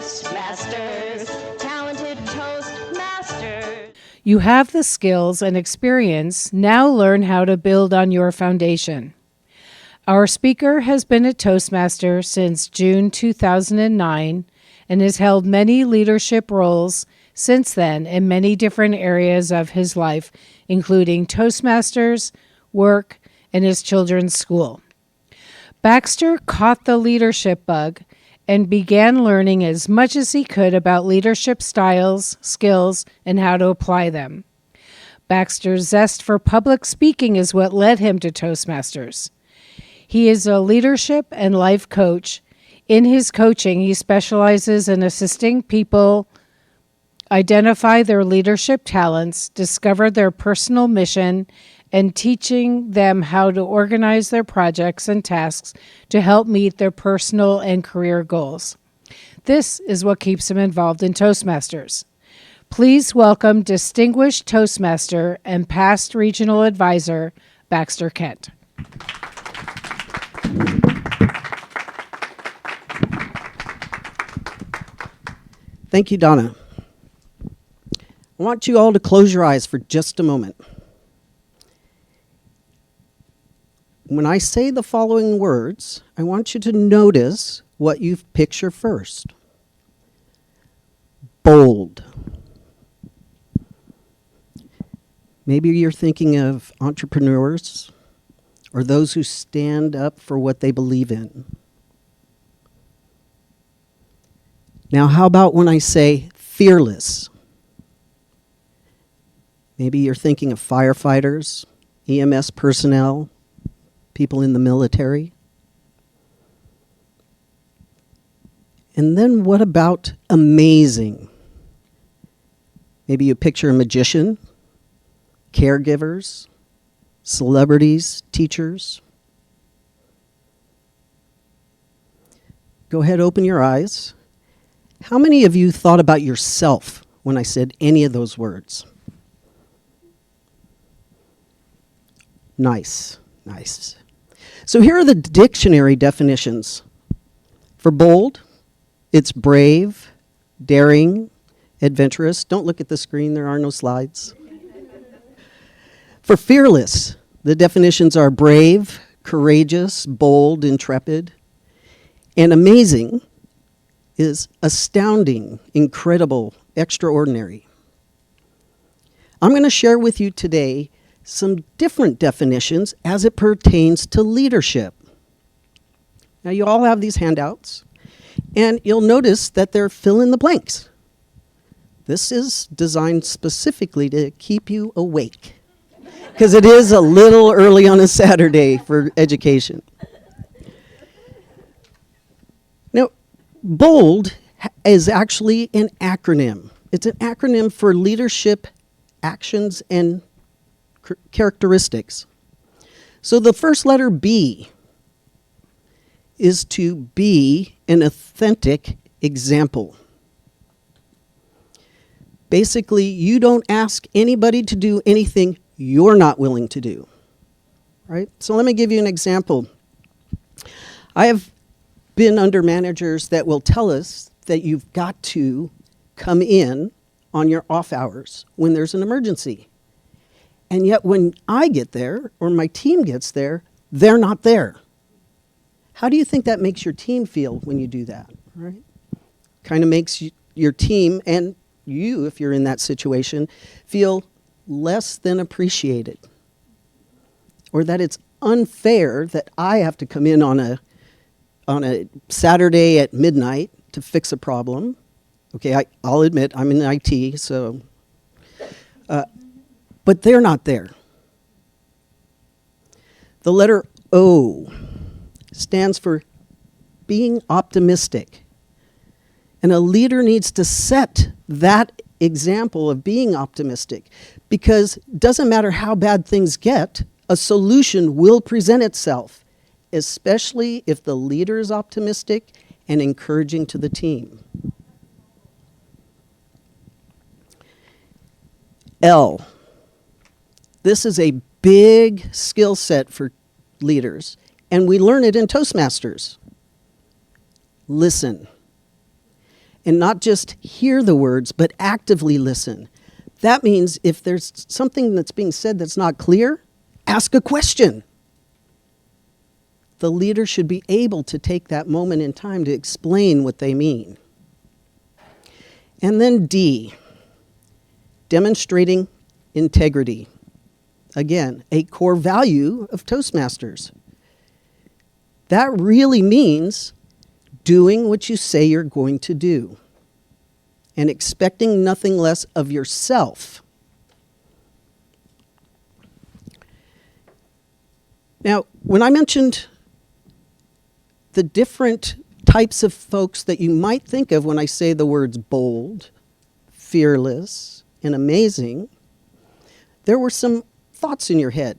Toastmasters, talented Toastmasters. You have the skills and experience. Now learn how to build on your foundation. Our speaker has been a Toastmaster since June 2009 and has held many leadership roles since then in many different areas of his life, including Toastmasters, work, and his children's school. Baxter caught the leadership bug and began learning as much as he could about leadership styles, skills, and how to apply them. Baxter's zest for public speaking is what led him to Toastmasters. He is a leadership and life coach. In his coaching, he specializes in assisting people identify their leadership talents, discover their personal mission, and teaching them how to organize their projects and tasks to help meet their personal and career goals. This is what keeps him involved in Toastmasters. Please welcome distinguished Toastmaster and past regional advisor, Baxter Kent. Thank you, Donna. I want you all to close your eyes for just a moment. When I say the following words, I want you to notice what you picture first. Bold. Maybe you're thinking of entrepreneurs or those who stand up for what they believe in. Now, how about when I say fearless? Maybe you're thinking of firefighters, EMS personnel, people in the military. And then what about amazing? Maybe you picture a magician, caregivers, celebrities, teachers. Go ahead, open your eyes. How many of you thought about yourself when I said any of those words? Nice, nice. So here are the dictionary definitions. For bold, it's brave, daring, adventurous. Don't look at the screen, there are no slides. For fearless, the definitions are brave, courageous, bold, intrepid. And amazing is astounding, incredible, extraordinary. I'm going to share with you today some different definitions as it pertains to leadership. Now, you all have these handouts, and you'll notice that they're fill in the blanks. This is designed specifically to keep you awake, because it is a little early on a Saturday for education. Now, BOLD is actually an acronym. It's an acronym for leadership actions and characteristics. So the first letter B is to be an authentic example. Basically, you don't ask anybody to do anything you're not willing to do. Right? So let me give you an example. I have been under managers that will tell us that you've got to come in on your off hours when there's an emergency. And yet when I get there, or my team gets there, they're not there. How do you think that makes your team feel when you do that, right? Kind of makes your team, and you, if you're in that situation, feel less than appreciated. Or that it's unfair that I have to come in on a Saturday at midnight to fix a problem. Okay, I'll admit I'm in IT, so... but they're not there. The letter O stands for being optimistic. And a leader needs to set that example of being optimistic, because it doesn't matter how bad things get, a solution will present itself, especially if the leader is optimistic and encouraging to the team. L. This is a big skill set for leaders, and we learn it in Toastmasters. Listen. and not just hear the words, but actively listen. That means if there's something that's being said that's not clear, ask a question. The leader should be able to take that moment in time to explain what they mean. And then D, demonstrating integrity. Again, a core value of Toastmasters. That really means doing what you say you're going to do and expecting nothing less of yourself. Now, when I mentioned the different types of folks that you might think of when I say the words bold, fearless, and amazing, there were some thoughts in your head.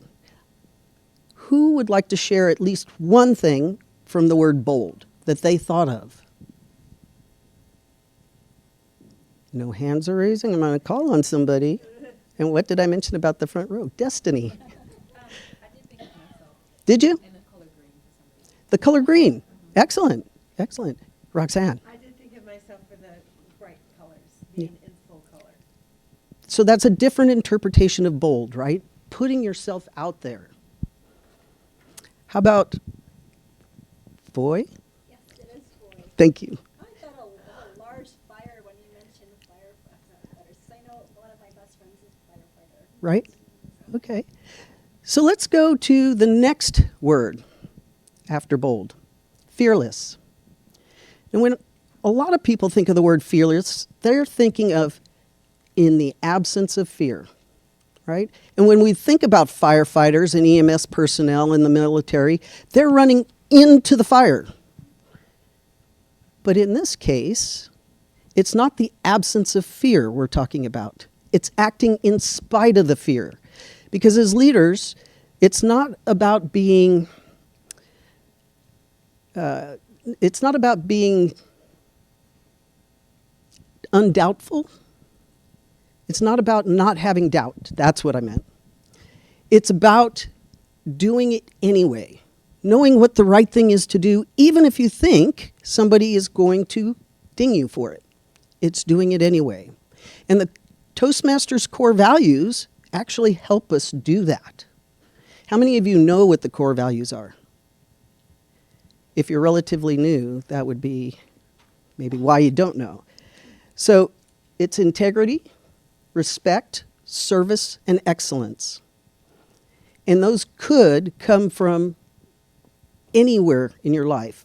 Who would like to share at least one thing from the word bold that they thought of? No hands are raising. I'm going to call on somebody. And what did I mention about the front row? Destiny. I did think of myself. Did you? In the color green for some reason. The color green. Excellent. Excellent. Roxanne. I did think of myself for the bright colors, being in full color. So that's a different interpretation of bold, right? Putting yourself out there. How about Foy? Yes, it is Foy. Thank you. I thought of a large fire when you mentioned firefighters. I know one of my best friends is a firefighter. Right? Okay. So let's go to the next word after bold, fearless. And when a lot of people think of the word fearless, they're thinking of in the absence of fear, right? And when we think about firefighters and EMS personnel in the military, they're running into the fire. But in this case, it's not the absence of fear we're talking about. It's acting in spite of the fear. Because as leaders, it's not about being undoubtful. It's not about not having doubt. That's what I meant. It's about doing it anyway, knowing what the right thing is to do, even if you think somebody is going to ding you for it. It's doing it anyway. And the Toastmasters core values actually help us do that. How many of you know what the core values are? If you're relatively new, that would be maybe why you don't know. So it's integrity, respect, service, and excellence. And those could come from anywhere in your life.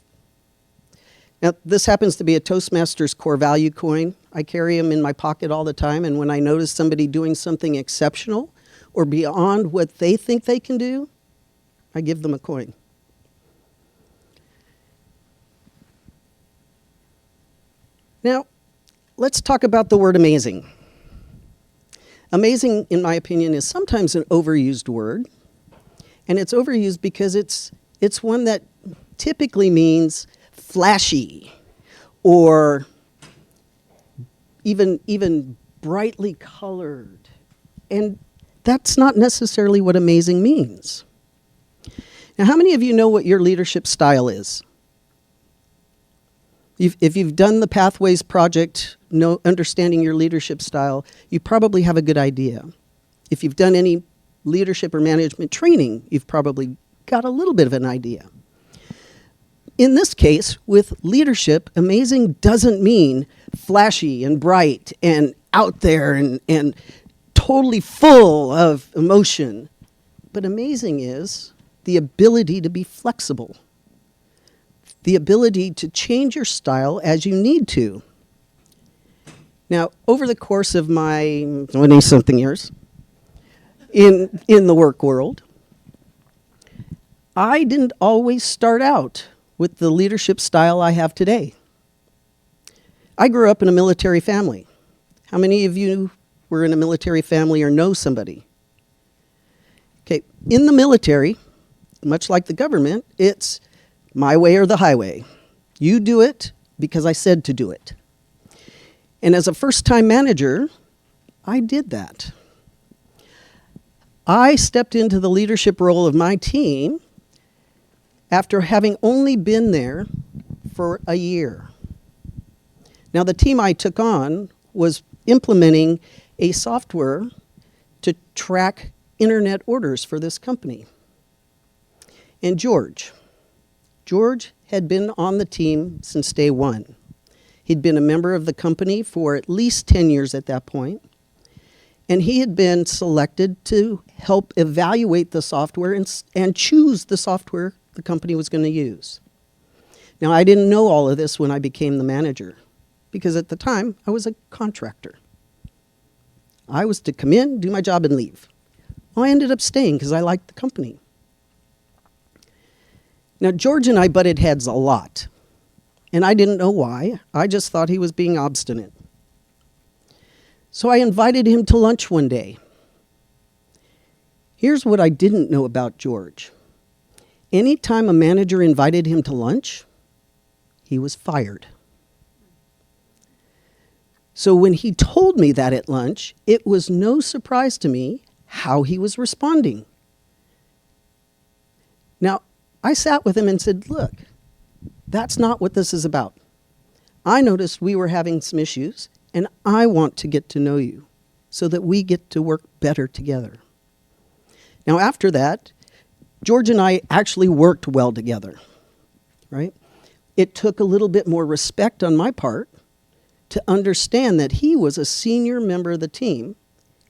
Now, this happens to be a Toastmasters core value coin. I carry them in my pocket all the time, and when I notice somebody doing something exceptional or beyond what they think they can do, I give them a coin. Now, let's talk about the word amazing. Amazing, in my opinion, is sometimes an overused word. And it's overused because it's one that typically means flashy or even brightly colored. And that's not necessarily what amazing means. Now, how many of you know what your leadership style is? If you've done the Pathways project, understanding your leadership style, you probably have a good idea. If you've done any leadership or management training, you've probably got a little bit of an idea. In this case, with leadership, amazing doesn't mean flashy and bright and out there and totally full of emotion. But amazing is the ability to be flexible, the ability to change your style as you need to. Now, over the course of my 20-something years in the work world, I didn't always start out with the leadership style I have today. I grew up in a military family. How many of you were in a military family or know somebody? Okay, in the military, much like the government, it's my way or the highway. You do it because I said to do it. And as a first-time manager, I did that. I stepped into the leadership role of my team after having only been there for a year. Now, the team I took on was implementing a software to track internet orders for this company. And George had been on the team since day one. He'd been a member of the company for at least 10 years at that point, and he had been selected to help evaluate the software and choose the software the company was going to use. Now, I didn't know all of this when I became the manager, because at the time, I was a contractor. I was to come in, do my job, and leave. Well, I ended up staying because I liked the company. Now, George and I butted heads a lot, and I didn't know why. I just thought he was being obstinate. So I invited him to lunch one day. Here's what I didn't know about George. Anytime a manager invited him to lunch, he was fired. So when he told me that at lunch, it was no surprise to me how he was responding. Now, I sat with him and said, look, that's not what this is about. I noticed we were having some issues, and I want to get to know you so that we get to work better together. Now, after that, George and I actually worked well together, right? It took a little bit more respect on my part to understand that he was a senior member of the team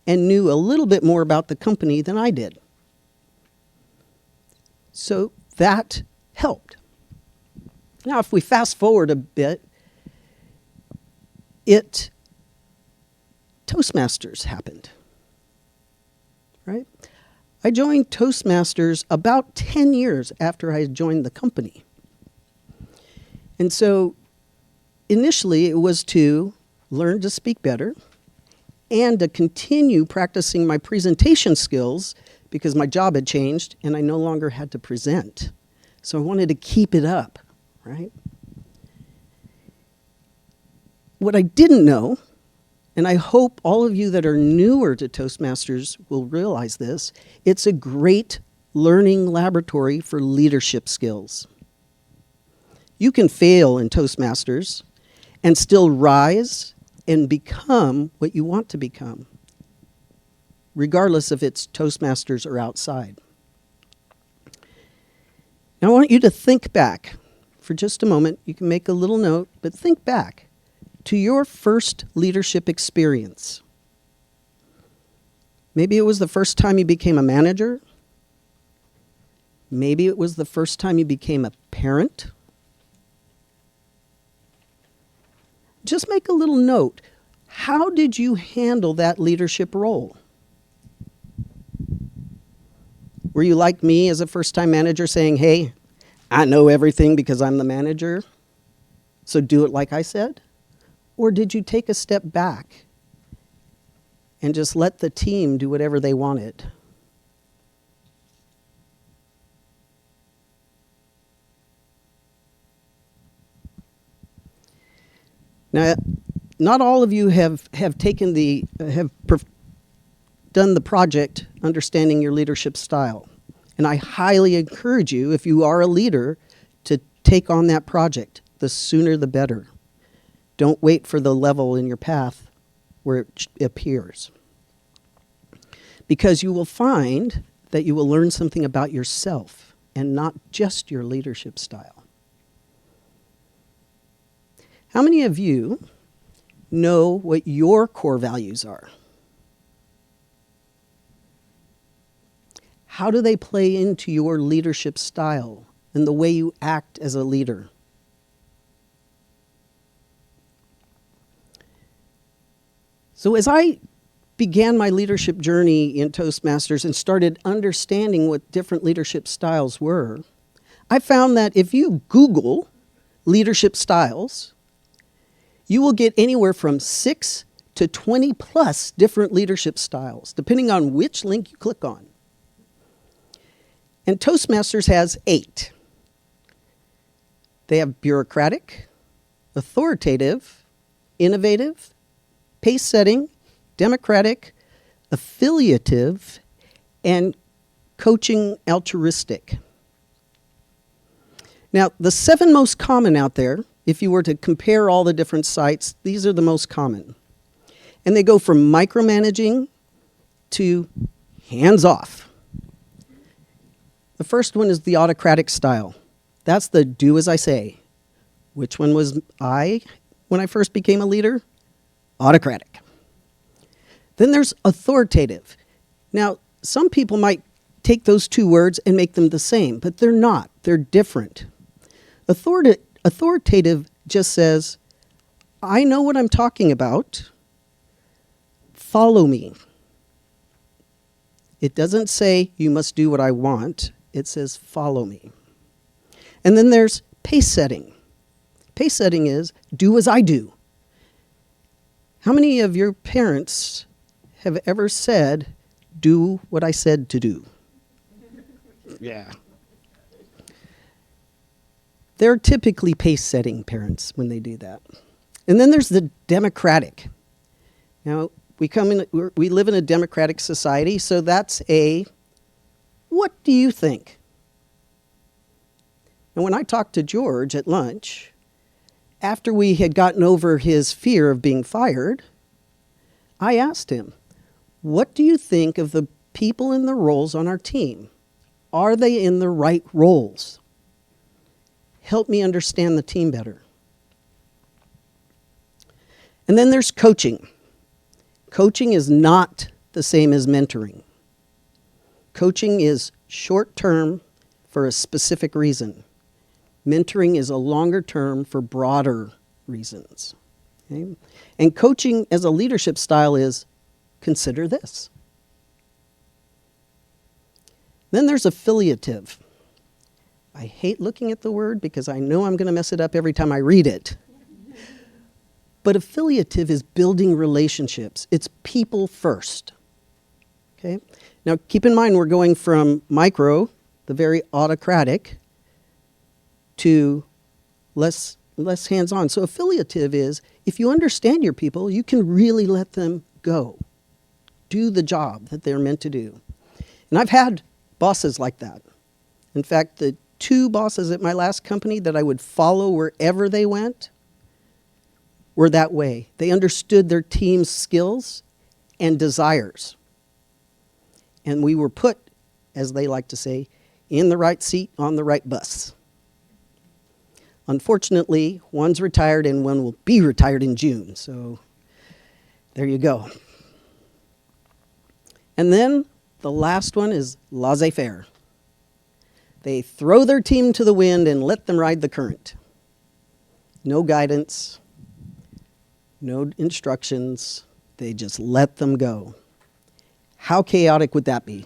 and knew a little bit more about the company than I did. So that helped. Now, if we fast forward a bit, Toastmasters happened, right? I joined Toastmasters about 10 years after I joined the company. And so initially it was to learn to speak better and to continue practicing my presentation skills because my job had changed and I no longer had to present. So I wanted to keep it up, right? What I didn't know, and I hope all of you that are newer to Toastmasters will realize this, it's a great learning laboratory for leadership skills. You can fail in Toastmasters and still rise and become what you want to become, regardless if it's Toastmasters or outside. Now I want you to think back for just a moment. You can make a little note, but think back to your first leadership experience. Maybe it was the first time you became a manager. Maybe it was the first time you became a parent. Just make a little note. How did you handle that leadership role? Were you like me as a first-time manager saying, hey, I know everything because I'm the manager, so do it like I said? Or did you take a step back and just let the team do whatever they wanted? Now, not all of you have taken done the project understanding your leadership style. And I highly encourage you, if you are a leader, to take on that project. The sooner the better. Don't wait for the level in your path where it appears. Because you will find that you will learn something about yourself and not just your leadership style. How many of you know what your core values are? How do they play into your leadership style and the way you act as a leader? So as I began my leadership journey in Toastmasters and started understanding what different leadership styles were, I found that if you Google leadership styles, you will get anywhere from 6 to 20 plus different leadership styles, depending on which link you click on. And Toastmasters has 8. They have bureaucratic, authoritative, innovative, pace-setting, democratic, affiliative, and coaching altruistic. Now, the 7 most common out there if you were to compare all the different sites, these are the most common. And they go from micromanaging to hands-off. The first one is the autocratic style. That's the do as I say. Which one was I when I first became a leader? Autocratic. Then there's authoritative. Now, some people might take those two words and make them the same, but they're not. They're different. Authoritative just says, I know what I'm talking about. Follow me. It doesn't say you must do what I want. It says follow me. And then there's pace setting. Pace setting is do as I do. How many of your parents have ever said, do what I said to do? Yeah. They're typically pace-setting parents when they do that. And then there's the democratic. Now, we live in a democratic society, so that's a, what do you think? And when I talked to George at lunch, after we had gotten over his fear of being fired, I asked him, what do you think of the people in the roles on our team? Are they in the right roles? Help me understand the team better. And then there's coaching. Coaching is not the same as mentoring. Coaching is short-term for a specific reason. Mentoring is a longer term for broader reasons. Okay? And coaching as a leadership style is, consider this. Then there's affiliative. I hate looking at the word because I know I'm going to mess it up every time I read it. But affiliative is building relationships. It's people first. Okay? Now keep in mind we're going from micro, the very autocratic, to less hands-on. So affiliative is, if you understand your people, you can really let them go. Do the job that they're meant to do. And I've had bosses like that. In fact, the 2 bosses at my last company that I would follow wherever they went were that way. They understood their team's skills and desires. And we were put, as they like to say, in the right seat on the right bus. Unfortunately, one's retired and one will be retired in June. So there you go. And then the last one is laissez-faire. They throw their team to the wind and let them ride the current. No guidance, no instructions. They just let them go. How chaotic would that be?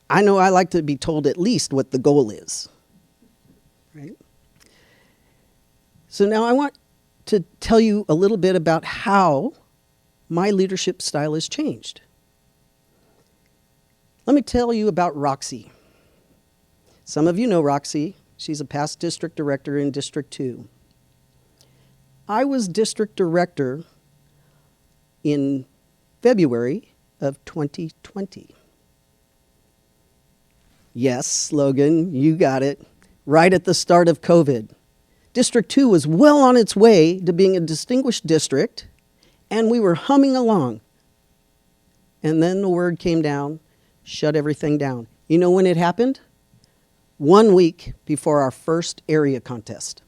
I know I like to be told at least what the goal is. Right? So now I want to tell you a little bit about how my leadership style has changed. Let me tell you about Roxy. Some of you know Roxy. She's a past district director in District 2. I was district director in February of 2020. Yes, Logan, you got it. Right at the start of COVID. District 2 was well on its way to being a distinguished district, and we were humming along. And then the word came down, shut everything down. You know when it happened? 1 week before our first area contest.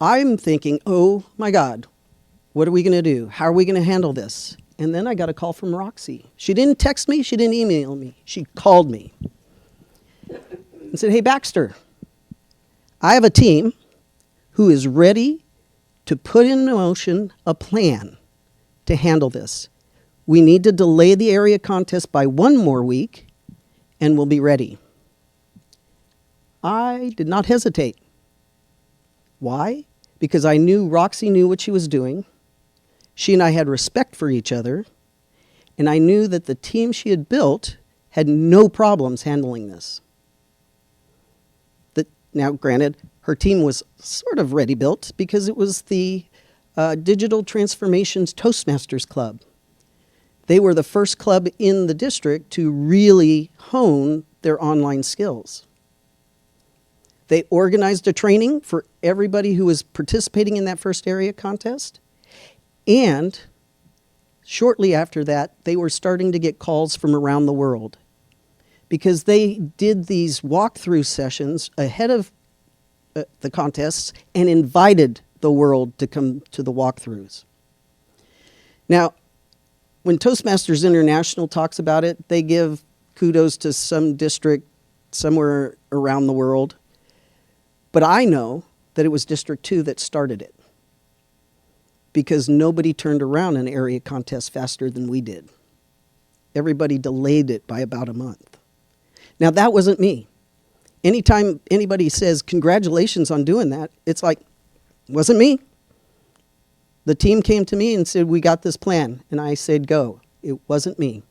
I'm thinking, oh my God, what are we going to do? How are we going to handle this? And then I got a call from Roxy. She didn't text me, she didn't email me. She called me and said, hey, Baxter, I have a team who is ready to put in motion a plan to handle this. We need to delay the area contest by 1 more week, and we'll be ready. I did not hesitate. Why? Because I knew Roxy knew what she was doing. She and I had respect for each other, and I knew that the team she had built had no problems handling this. Now, granted, her team was sort of ready-built because it was the Digital Transformations Toastmasters Club. They were the first club in the district to really hone their online skills. They organized a training for everybody who was participating in that first area contest. And shortly after that, they were starting to get calls from around the world because they did these walkthrough sessions ahead of the contests and invited the world to come to the walkthroughs. Now, when Toastmasters International talks about it, they give kudos to some district somewhere around the world. But I know that it was District 2 that started it because nobody turned around an area contest faster than we did. Everybody delayed it by about a month. Now, that wasn't me. Anytime anybody says, congratulations on doing that, it's like, wasn't me. The team came to me and said, we got this plan. And I said, go. It wasn't me.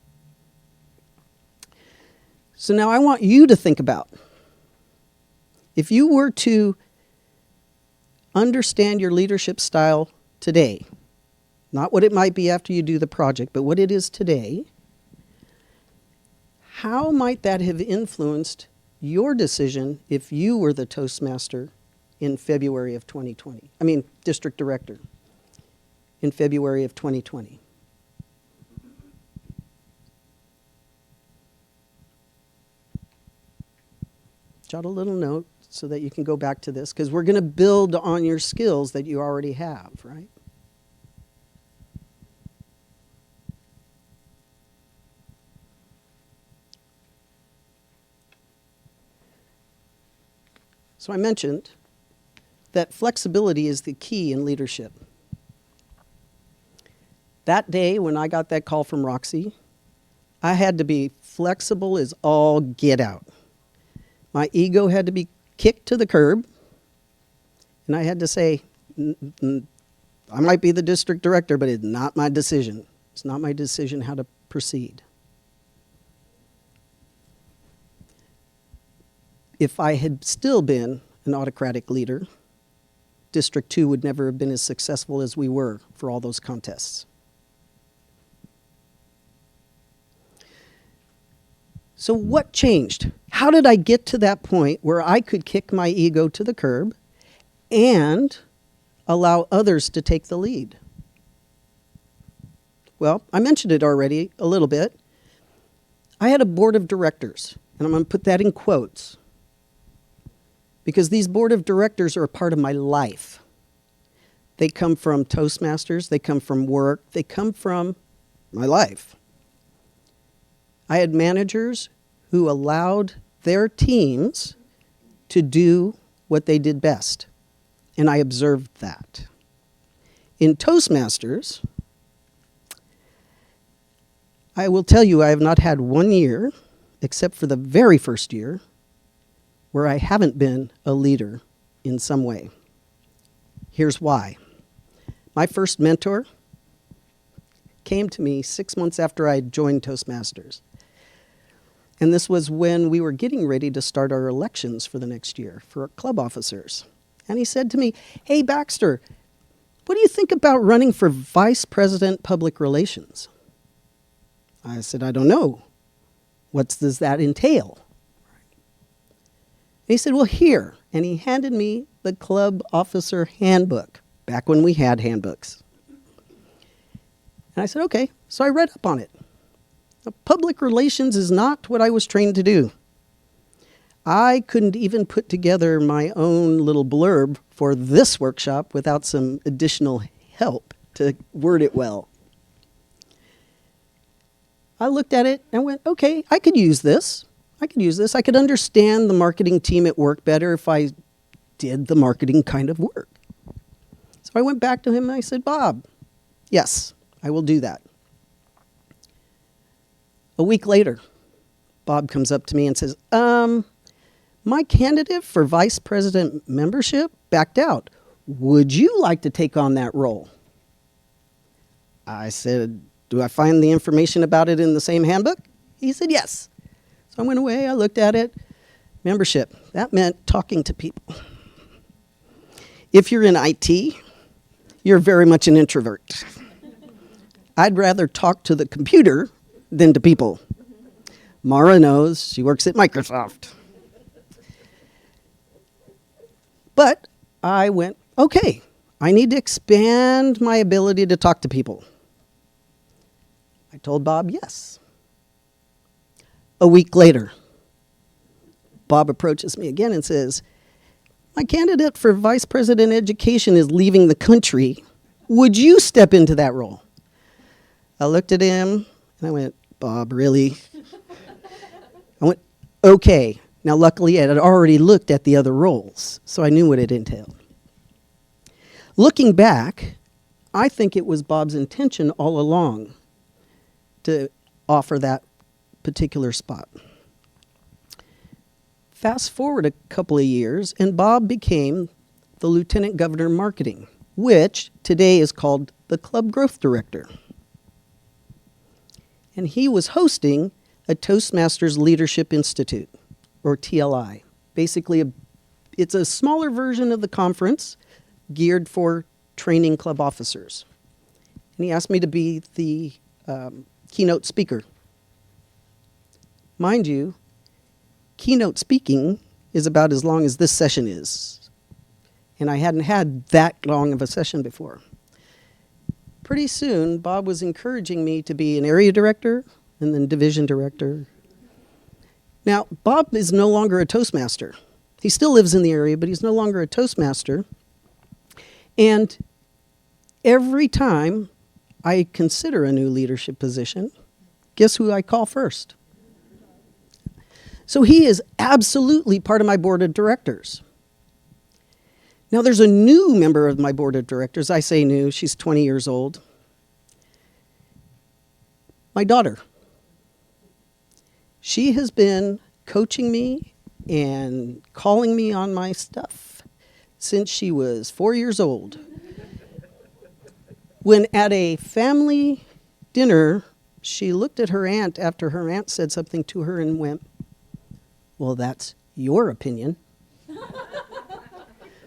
So now I want you to think about, if you were to understand your leadership style today, not what it might be after you do the project, but what it is today, how might that have influenced your decision if you were the Toastmaster in February of 2020? I mean, District Director in February of 2020. Jot a little note so that you can go back to this, because we're going to build on your skills that you already have, right? So I mentioned that flexibility is the key in leadership. That day when I got that call from Roxy, I had to be flexible as all get out. My ego had to be kicked to the curb, and I had to say, I might be the district director, but it's not my decision. It's not my decision how to proceed. If I had still been an autocratic leader, District 2 would never have been as successful as we were for all those contests. So what changed? How did I get to that point where I could kick my ego to the curb and allow others to take the lead? Well, I mentioned it already a little bit. I had a board of directors, and I'm going to put that in quotes, because these board of directors are a part of my life. They come from Toastmasters, they come from work, they come from my life. I had managers who allowed their teams to do what they did best, and I observed that. In Toastmasters, I will tell you I have not had 1 year, except for the very first year, where I haven't been a leader in some way. Here's why. My first mentor came to me 6 months after I had joined Toastmasters. And this was when we were getting ready to start our elections for the next year for our club officers. And he said to me, hey, Baxter, what do you think about running for Vice President Public Relations? I said, I don't know. What does that entail? And he said, well, here. And he handed me the club officer handbook, back when we had handbooks. And I said, okay. So I read up on it. Now, public relations is not what I was trained to do. I couldn't even put together my own little blurb for this workshop without some additional help to word it well. I looked at it and went, okay, I could use this. I could understand the marketing team at work better if I did the marketing kind of work. So I went back to him and I said, Bob, yes, I will do that. A week later, Bob comes up to me and says, my candidate for vice president membership backed out. Would you like to take on that role? I said, do I find the information about it in the same handbook? He said, yes. So I went away, I looked at it. Membership, that meant talking to people. If you're in IT, you're very much an introvert. I'd rather talk to the computer than to people. Mara knows, she works at Microsoft. But I went, okay, I need to expand my ability to talk to people. I told Bob yes. A week later, Bob approaches me again and says, my candidate for Vice President Education is leaving the country. Would you step into that role? I looked at him and I went, Bob, really? I went, okay. Now, luckily, I had already looked at the other roles, so I knew what it entailed. Looking back, I think it was Bob's intention all along to offer that particular spot. Fast forward a couple of years, and Bob became the Lieutenant Governor of Marketing, which today is called the Club Growth Director. And he was hosting a Toastmasters Leadership Institute, or TLI. Basically, it's a smaller version of the conference geared for training club officers. And he asked me to be the keynote speaker. Mind you, keynote speaking is about as long as this session is. And I hadn't had that long of a session before. Pretty soon, Bob was encouraging me to be an area director and then division director. Now, Bob is no longer a Toastmaster. He still lives in the area, but he's no longer a Toastmaster. And every time I consider a new leadership position, guess who I call first? So he is absolutely part of my board of directors. Now there's a new member of my board of directors. I say new, she's 20 years old. My daughter. She has been coaching me and calling me on my stuff since she was 4 years old. When at a family dinner, she looked at her aunt after her aunt said something to her and went, well, that's your opinion.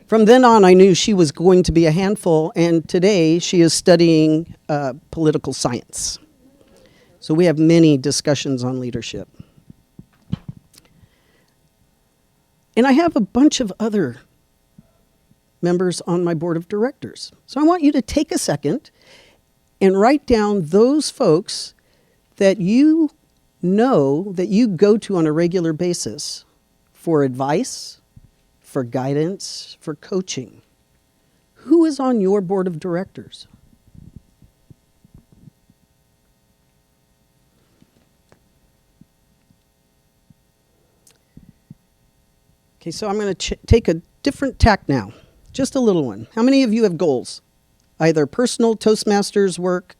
From then on, I knew she was going to be a handful, and today she is studying political science. So we have many discussions on leadership. And I have a bunch of other members on my board of directors. So I want you to take a second and write down those folks that you know that you go to on a regular basis for advice, for guidance, for coaching. Who is on your board of directors? Okay, so I'm going to take a different tack now, just a little one. How many of you have goals? Either personal Toastmasters work.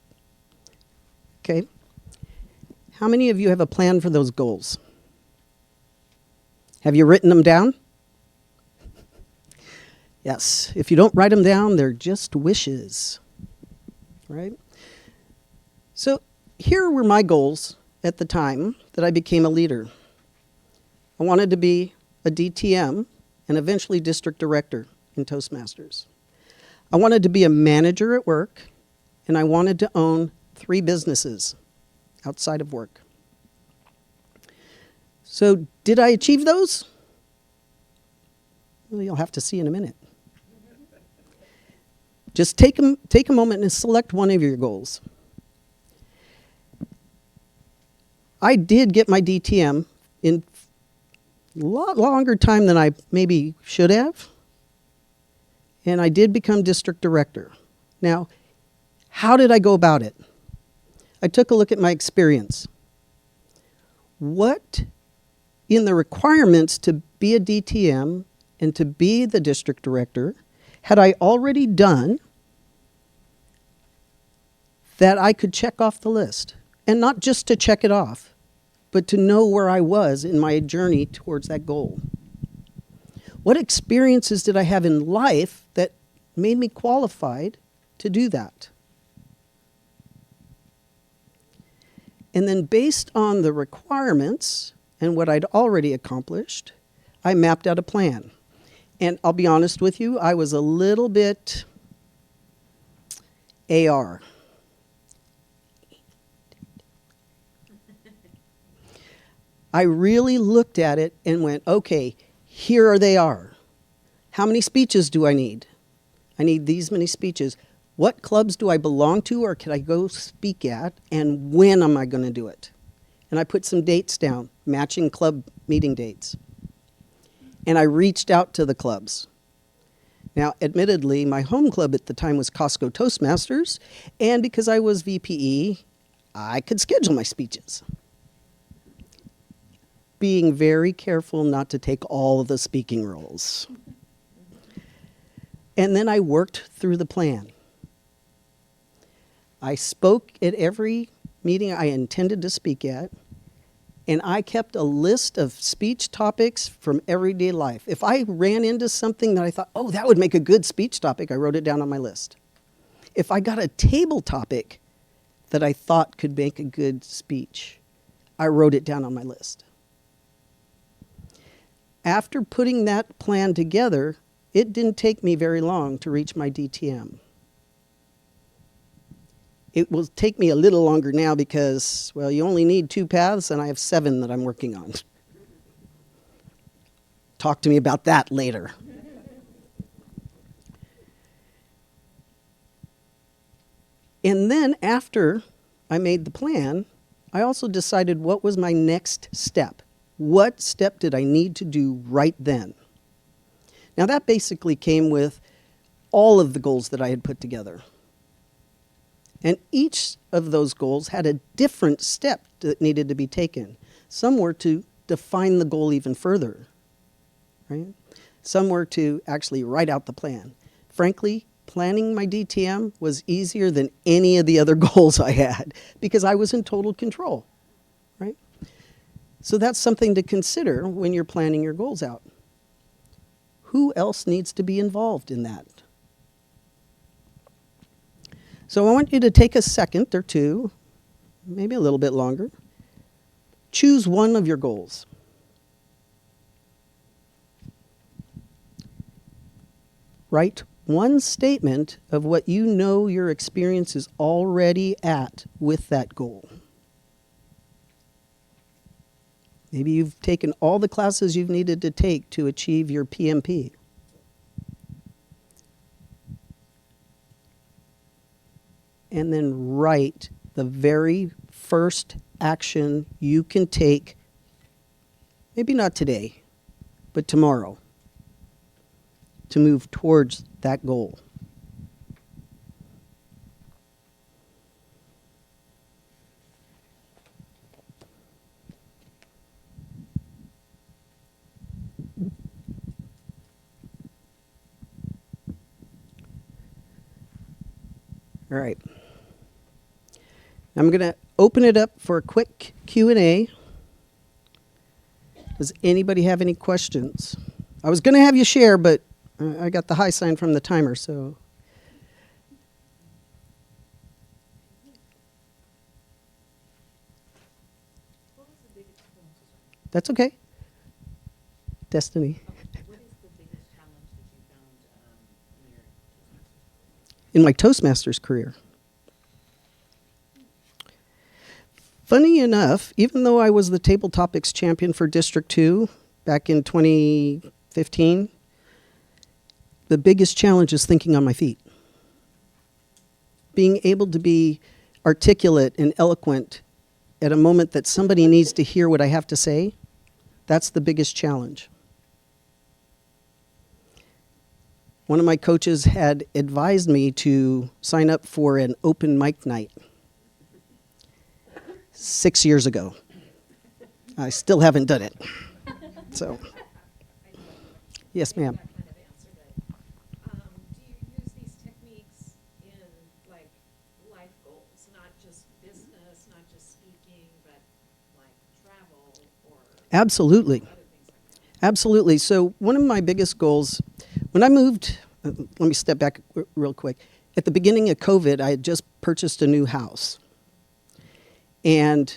Okay. How many of you have a plan for those goals? Have you written them down? Yes. If you don't write them down, they're just wishes, right? So here were my goals at the time that I became a leader. I wanted to be a DTM and eventually district director in Toastmasters. I wanted to be a manager at work, and I wanted to own 3 businesses outside of work. So did I achieve those? Well, you'll have to see in a minute. Just take a moment and select one of your goals. I did get my DTM in a lot longer time than I maybe should have. And I did become district director. Now, how did I go about it? I took a look at my experience. What in the requirements to be a DTM and to be the district director had I already done that I could check off the list? And not just to check it off, but to know where I was in my journey towards that goal. What experiences did I have in life that made me qualified to do that? And then based on the requirements and what I'd already accomplished, I mapped out a plan. And I'll be honest with you, I was a little bit AR. I really looked at it and went, okay, here they are. How many speeches do I need? I need these many speeches. What clubs do I belong to or can I go speak at, and when am I going to do it? And I put some dates down, matching club meeting dates. And I reached out to the clubs. Now, admittedly, my home club at the time was Costco Toastmasters, and because I was VPE, I could schedule my speeches. Being very careful not to take all of the speaking roles. And then I worked through the plan. I spoke at every meeting I intended to speak at, and I kept a list of speech topics from everyday life. If I ran into something that I thought, oh, that would make a good speech topic, I wrote it down on my list. If I got a table topic that I thought could make a good speech, I wrote it down on my list. After putting that plan together, it didn't take me very long to reach my DTM. It will take me a little longer now because, well, you only need 2 paths, and I have 7 that I'm working on. Talk to me about that later. And then after I made the plan, I also decided what was my next step. What step did I need to do right then? Now that basically came with all of the goals that I had put together. And each of those goals had a different step that needed to be taken. Some were to define the goal even further, right? Some were to actually write out the plan. Frankly, planning my DTM was easier than any of the other goals I had because I was in total control, right? So that's something to consider when you're planning your goals out. Who else needs to be involved in that? So I want you to take a second or two, maybe a little bit longer. Choose one of your goals. Write one statement of what you know your experience is already at with that goal. Maybe you've taken all the classes you've needed to take to achieve your PMP. And then write the very first action you can take, maybe not today, but tomorrow, to move towards that goal. All right. I'm going to open it up for a quick Q&A. Does anybody have any questions? I was going to have you share, but I got the high sign from the timer, so. That's okay. Destiny. What is the biggest challenge that you found in your Toastmasters? In my Toastmasters career. Funny enough, even though I was the table topics champion for District 2 back in 2015, the biggest challenge is thinking on my feet. Being able to be articulate and eloquent at a moment that somebody needs to hear what I have to say, that's the biggest challenge. One of my coaches had advised me to sign up for an open mic night 6 years ago. I still haven't done it. So, yes, ma'am. That kind of answered it. Do you use these techniques in like life goals, not just business, not just speaking, but like travel or Absolutely. other things like that? Absolutely. So one of my biggest goals, when I moved, let me step back real quick. At the beginning of COVID, I had just purchased a new house. And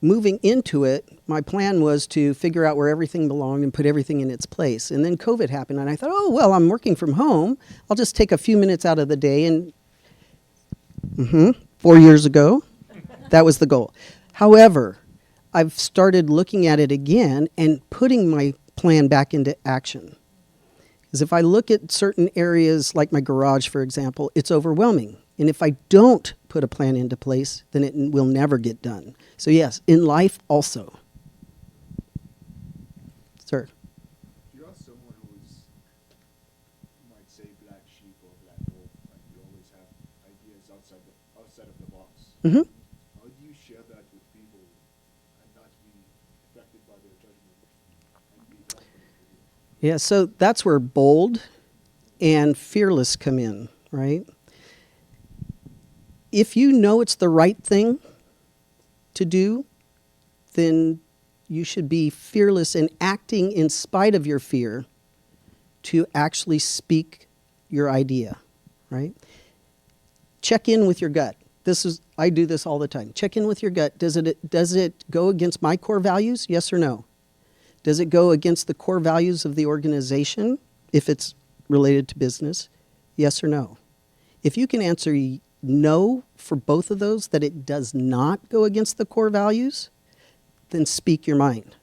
moving into it, my plan was to figure out where everything belonged and put everything in its place. And then COVID happened, and I thought, oh, well, I'm working from home. I'll just take a few minutes out of the day. And 4 years ago, that was the goal. However, I've started looking at it again and putting my plan back into action. is if I look at certain areas like my garage, for example, it's overwhelming. And if I don't put a plan into place, then it will never get done. So yes, in life also. Sir. You're someone who's, you might say, black sheep or black wolf, and you always have ideas outside of the box. Mm-hmm. How do you share that with people and not be affected by their judgment and be confident with you? Yeah, so that's where bold and fearless come in, right? If you know it's the right thing to do, then you should be fearless in acting in spite of your fear to actually speak your idea, right? Check in with your gut. I do this all the time. Check in with your gut. Does it go against my core values? Yes or no? Does it go against the core values of the organization if it's related to business? Yes or no? If you can answer no for both of those, that it does not go against the core values, then speak your mind.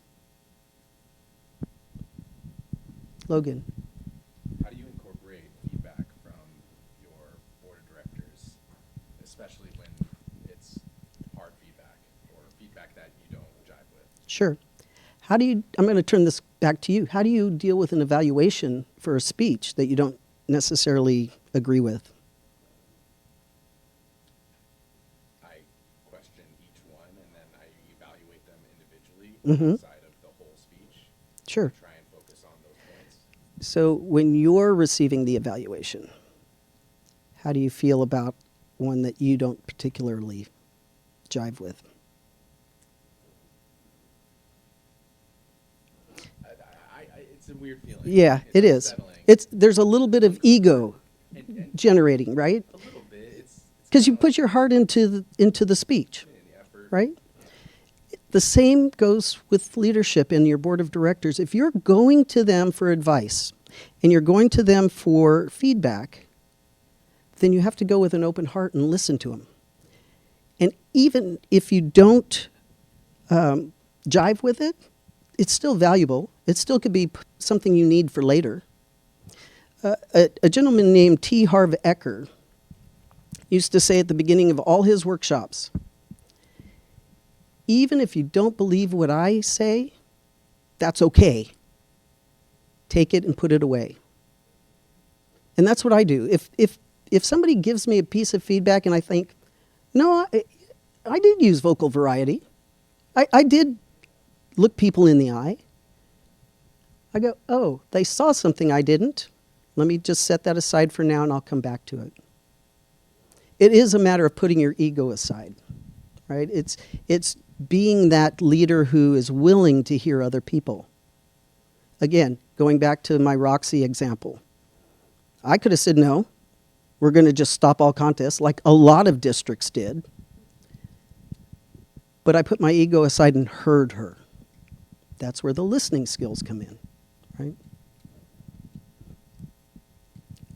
Logan. How do you incorporate feedback from your board of directors, especially when it's hard feedback or feedback that you don't jive with? Sure. I'm going to turn this back to you. How do you deal with an evaluation for a speech that you don't necessarily agree with? I question each one and then I evaluate them individually Mhm. outside of the whole speech. Sure. Try and focus on those points. So when you're receiving the evaluation, how do you feel about one that you don't particularly jive with? It's a weird feeling. Yeah, It's it is. unsettling. There's a little bit of ego And generating, right? a little bit. It's Because you kinda put your heart into the speech, like the effort. right? The same goes with leadership in your board of directors. If you're going to them for advice and you're going to them for feedback, then you have to go with an open heart and listen to them. And even if you don't jive with it, it's still valuable. It still could be something you need for later. A gentleman named T. Harv Eker used to say at the beginning of all his workshops, even if you don't believe what I say, that's okay. Take it and put it away. And that's what I do. If somebody gives me a piece of feedback and I think, no, I did use vocal variety. I did look people in the eye. I go, oh, they saw something I didn't. Let me just set that aside for now and I'll come back to it. It is a matter of putting your ego aside, right? It's being that leader who is willing to hear other people. Again, going back to my Roxy example, I could have said, no, we're going to just stop all contests like a lot of districts did. But I put my ego aside and heard her. That's where the listening skills come in, right?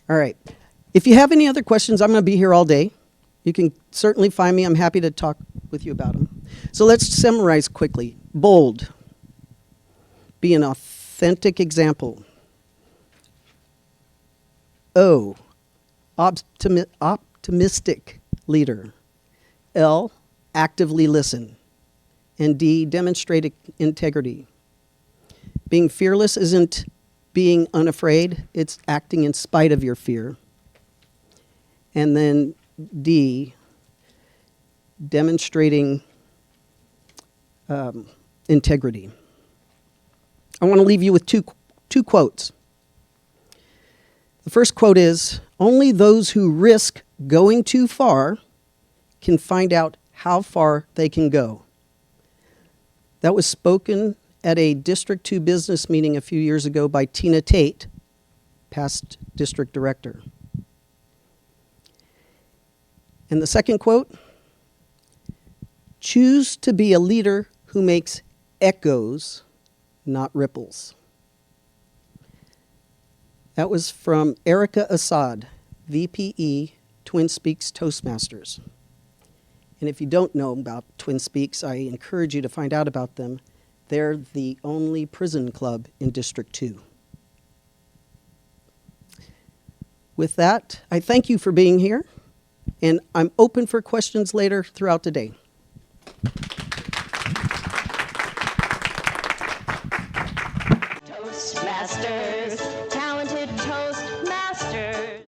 All right. If you have any other questions, I'm going to be here all day. You can certainly find me. I'm happy to talk with you about them. So let's summarize quickly. Bold. Be an authentic example. O. Optimistic leader. L. Actively listen. And D. Demonstrate integrity. Being fearless isn't being unafraid. It's acting in spite of your fear. And then D, demonstrating integrity. I want to leave you with two quotes. The first quote is, only those who risk going too far can find out how far they can go. That was spoken at a District 2 business meeting a few years ago by Tina Tate, past district director. And the second quote, choose to be a leader who makes echoes, not ripples. That was from Erica Assad, VPE, Twin Speaks Toastmasters. And if you don't know about Twin Speaks, I encourage you to find out about them. They're the only prison club in District 2. With that, I thank you for being here, and I'm open for questions later throughout the day. Toastmasters.